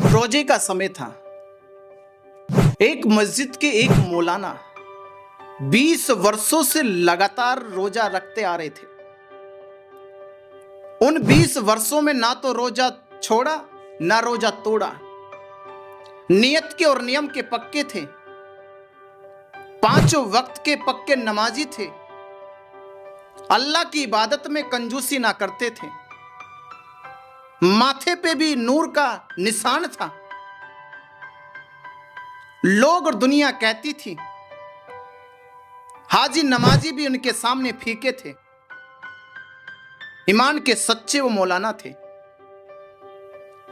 रोजे का समय था। एक मस्जिद के एक मौलाना 20 वर्षों से लगातार रोजा रखते आ रहे थे। उन 20 वर्षों में ना तो रोजा छोड़ा ना रोजा तोड़ा। नियत के और नियम के पक्के थे। 5 वक्त के पक्के नमाजी थे। अल्लाह की इबादत में कंजूसी ना करते थे। माथे पे भी नूर का निशान था। लोग और दुनिया कहती थी। हाजी नमाजी भी उनके सामने फीके थे। ईमान के सच्चे वो मौलाना थे।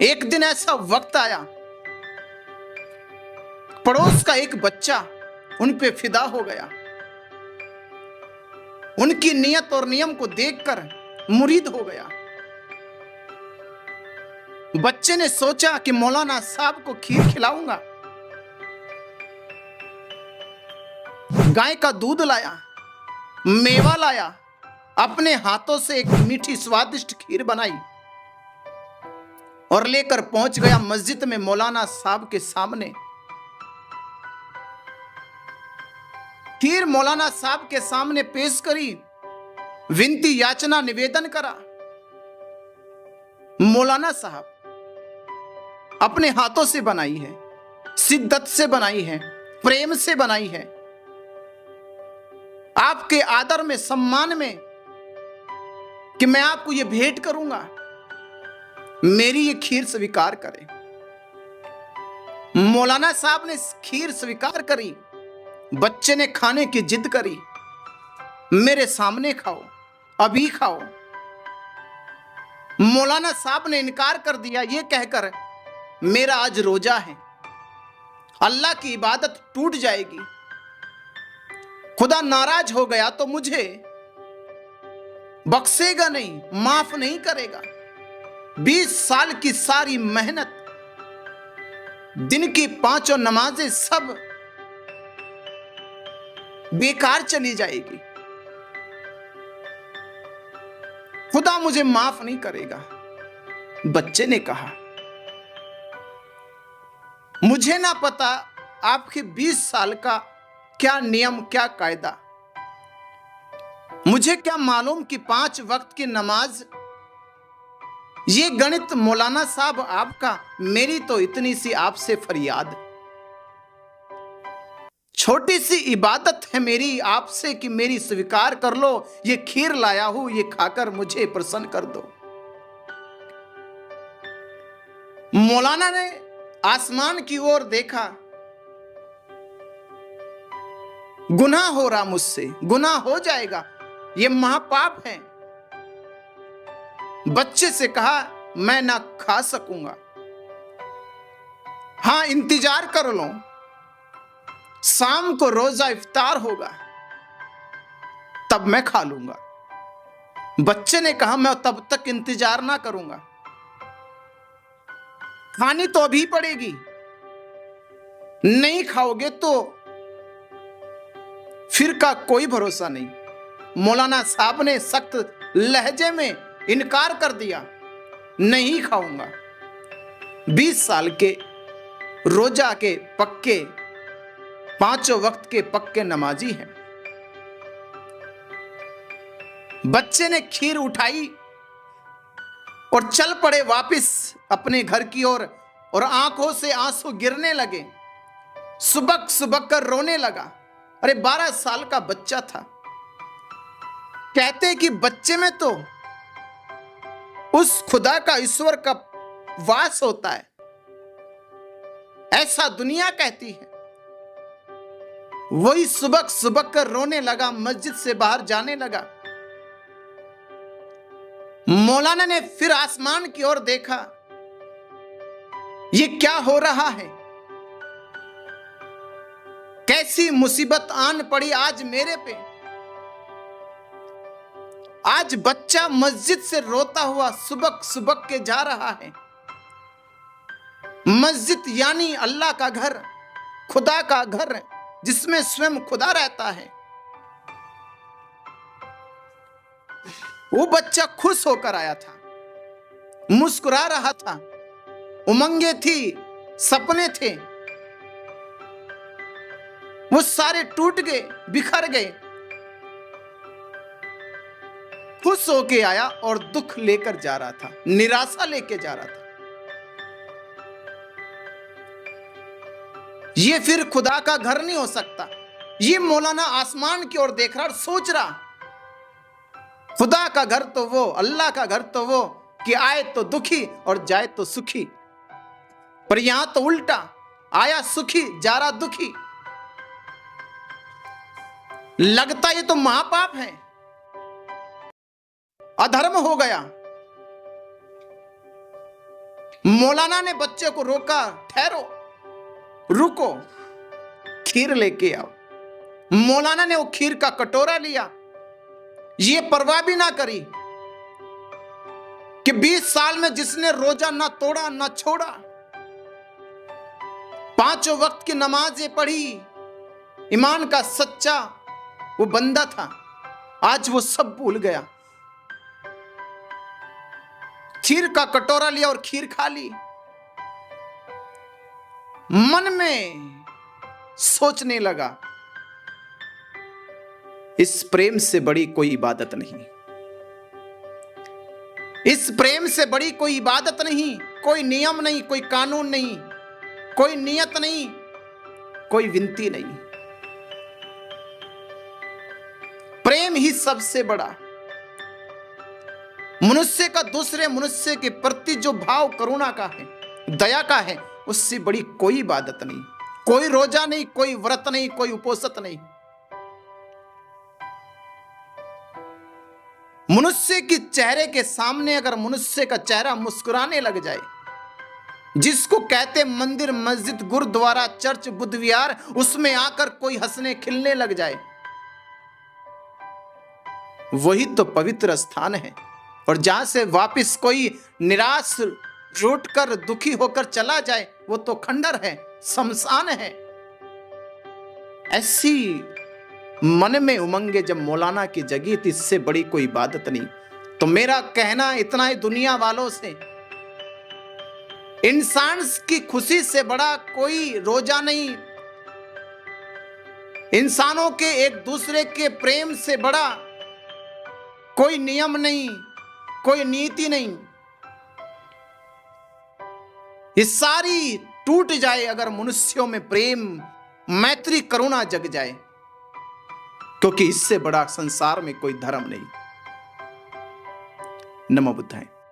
एक दिन ऐसा वक्त आया, पड़ोस का एक बच्चा उन पे फिदा हो गया। उनकी नियत और नियम को देखकर मुरीद हो गया। बच्चे ने सोचा कि मौलाना साहब को खीर खिलाऊंगा। गाय का दूध लाया, मेवा लाया, अपने हाथों से एक मीठी स्वादिष्ट खीर बनाई और लेकर पहुंच गया मस्जिद में मौलाना साहब के सामने। खीर मौलाना साहब के सामने पेश करी, विनती याचना निवेदन करा। मौलाना साहब अपने हाथों से बनाई है, शिद्दत से बनाई है, प्रेम से बनाई है। आपके आदर में, सम्मान में कि मैं आपको यह भेंट करूंगा, मेरी ये खीर स्वीकार करें। मौलाना साहब ने खीर स्वीकार करी। बच्चे ने खाने की जिद करी, मेरे सामने खाओ, अभी खाओ। मौलाना साहब ने इनकार कर दिया, यह कहकर मेरा आज रोजा है, अल्लाह की इबादत टूट जाएगी, खुदा नाराज हो गया तो मुझे बख्शेगा नहीं, माफ नहीं करेगा। 20 साल की सारी मेहनत, दिन की 5 नमाजें सब बेकार चली जाएगी, खुदा मुझे माफ नहीं करेगा। बच्चे ने कहा, मुझे ना पता आपके 20 साल का क्या नियम, क्या कायदा। मुझे क्या मालूम कि 5 वक्त की नमाज, ये गणित मौलाना साहब आपका, मेरी तो इतनी सी आपसे फरियाद। छोटी सी इबादत है मेरी आपसे कि मेरी स्वीकार कर लो। ये खीर लाया हूं, ये खाकर मुझे प्रसन्न कर दो। मौलाना ने आसमान की ओर देखा। गुनाह हो रहा मुझसे, गुनाह हो जाएगा, ये महापाप है। बच्चे से कहा, मैं ना खा सकूंगा। हां, इंतजार कर लो, शाम को रोजा इफ्तार होगा, तब मैं खा लूंगा। बच्चे ने कहा, मैं तब तक इंतजार ना करूंगा, खानी तो अभी पड़ेगी, नहीं खाओगे तो फिर का कोई भरोसा नहीं। मौलाना साहब ने सख्त लहजे में इनकार कर दिया, नहीं खाऊंगा। 20 साल के रोजा के पक्के, 5 वक्त के पक्के नमाजी हैं। बच्चे ने खीर उठाई और चल पड़े वापस अपने घर की ओर और आंखों से आंसू गिरने लगे। सुबक सुबक कर रोने लगा। अरे 12 साल का बच्चा था। कहते कि बच्चे में तो उस खुदा का, ईश्वर का वास होता है, ऐसा दुनिया कहती है। वही सुबक सुबक कर रोने लगा, मस्जिद से बाहर जाने लगा। मौलाना ने फिर आसमान की ओर देखा, ये क्या हो रहा है, कैसी मुसीबत आन पड़ी आज मेरे पे। आज बच्चा मस्जिद से रोता हुआ सुबक सुबक के जा रहा है। मस्जिद यानी अल्लाह का घर, खुदा का घर, जिसमें स्वयं खुदा रहता है। वो बच्चा खुश होकर आया था, मुस्कुरा रहा था, उमंगे थी, सपने थे वो सारे टूट गए, बिखर गए। खुश होके आया और दुख लेकर जा रहा था, निराशा लेके जा रहा था। ये फिर खुदा का घर नहीं हो सकता। ये मौलाना आसमान की ओर देख रहा और सोच रहा, खुदा का घर तो वो, अल्लाह का घर तो वो कि आए तो दुखी और जाए तो सुखी, पर यहां तो उल्टा, आया सुखी जा रहा दुखी। लगता ये तो महापाप है, अधर्म हो गया। मौलाना ने बच्चे को रोका, ठहरो, रुको, खीर लेके आओ। मौलाना ने वो खीर का कटोरा लिया, ये परवाह भी ना करी कि 20 साल में जिसने रोजा ना तोड़ा ना छोड़ा, 5 वक्त की नमाजें पढ़ी, ईमान का सच्चा वो बंदा था, आज वो सब भूल गया। खीर का कटोरा लिया और खीर खा ली। मन में सोचने लगा, इस प्रेम से बड़ी कोई इबादत नहीं, इस प्रेम से बड़ी कोई इबादत नहीं, कोई नियम नहीं, कोई कानून नहीं, कोई नियत नहीं, कोई विनती नहीं। प्रेम ही सबसे बड़ा, मनुष्य का दूसरे मनुष्य के प्रति जो भाव करुणा का है, दया का है, उससे बड़ी कोई इबादत नहीं, कोई रोजा नहीं, कोई व्रत नहीं, कोई उपोषित नहीं। मनुष्य के चेहरे के सामने अगर मनुष्य का चेहरा मुस्कुराने लग जाए, जिसको कहते मंदिर, मस्जिद, गुरुद्वारा, चर्च, बुद्ध विहार, उसमें आकर कोई हंसने खिलने लग जाए, वही तो पवित्र स्थान है। और जहां से वापस कोई निराश रूठ कर दुखी होकर चला जाए, वो तो खंडर है, शमशान है। ऐसी मन में उमंगे जब मौलाना की जगी थी, इससे बड़ी कोई इबादत नहीं। तो मेरा कहना इतना ही दुनिया वालों से, इंसान की खुशी से बड़ा कोई रोजा नहीं, इंसानों के एक दूसरे के प्रेम से बड़ा कोई नियम नहीं, कोई नीति नहीं। ये सारी टूट जाए अगर मनुष्यों में प्रेम, मैत्री, करुणा जग जाए, क्योंकि इससे बड़ा संसार में कोई धर्म नहीं। नमो बुद्धाय।